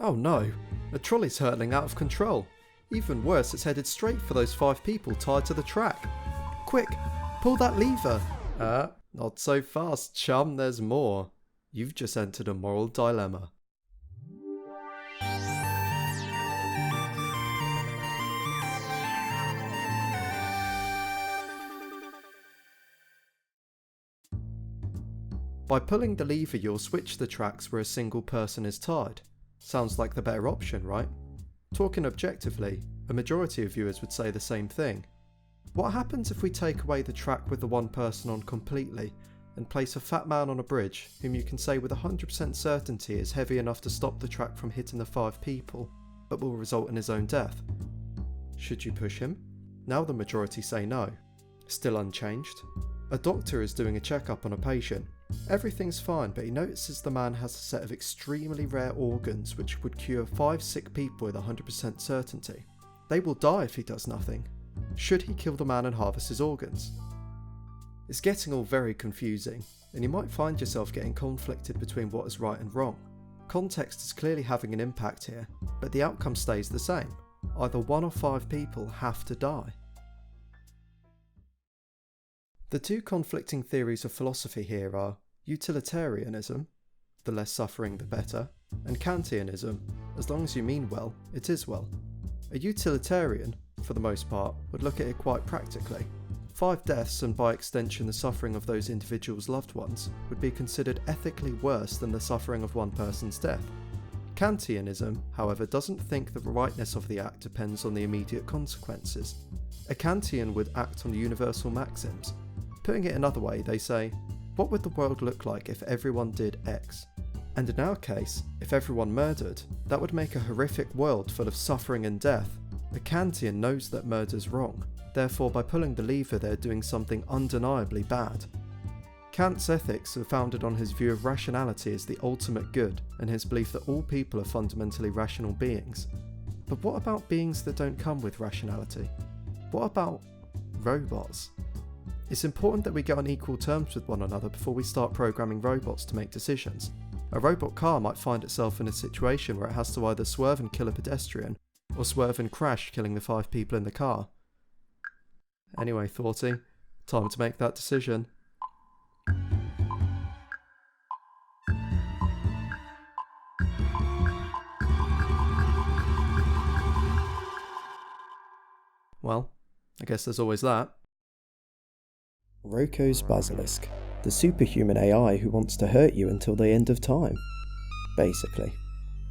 Oh no, a trolley's hurtling out of control. Even worse, it's headed straight for those 5 people tied to the track. Quick, pull that lever. Not so fast, chum, there's more. You've just entered a moral dilemma. By pulling the lever, you'll switch the tracks where a single person is tied. Sounds like the better option, right? Talking objectively, a majority of viewers would say the same thing. What happens if we take away the track with the one person on completely and place a fat man on a bridge whom you can say with 100% certainty is heavy enough to stop the track from hitting the 5 people, but will result in his own death? Should you push him? Now the majority say no. Still unchanged. A doctor is doing a checkup on a patient. Everything's fine, but he notices the man has a set of extremely rare organs which would cure 5 sick people with 100% certainty. They will die if he does nothing. Should he kill the man and harvest his organs? It's getting all very confusing, and you might find yourself getting conflicted between what is right and wrong. Context is clearly having an impact here, but the outcome stays the same. Either 1 or 5 people have to die. The 2 conflicting theories of philosophy here are utilitarianism, the less suffering the better, and Kantianism, as long as you mean well, it is well. A utilitarian, for the most part, would look at it quite practically. 5 deaths, and by extension the suffering of those individuals' loved ones, would be considered ethically worse than the suffering of one person's death. Kantianism, however, doesn't think the rightness of the act depends on the immediate consequences. A Kantian would act on universal maxims. Putting it another way, they say, what would the world look like if everyone did X? And in our case, if everyone murdered, that would make a horrific world full of suffering and death. A Kantian knows that murder's wrong, therefore by pulling the lever they're doing something undeniably bad. Kant's ethics are founded on his view of rationality as the ultimate good and his belief that all people are fundamentally rational beings. But what about beings that don't come with rationality? What about robots? It's important that we get on equal terms with one another before we start programming robots to make decisions. A robot car might find itself in a situation where it has to either swerve and kill a pedestrian, or swerve and crash, killing the 5 people in the car. Anyway, Thoughty, time to make that decision. Well, I guess there's always that. Roko's Basilisk, the superhuman AI who wants to hurt you until the end of time. Basically.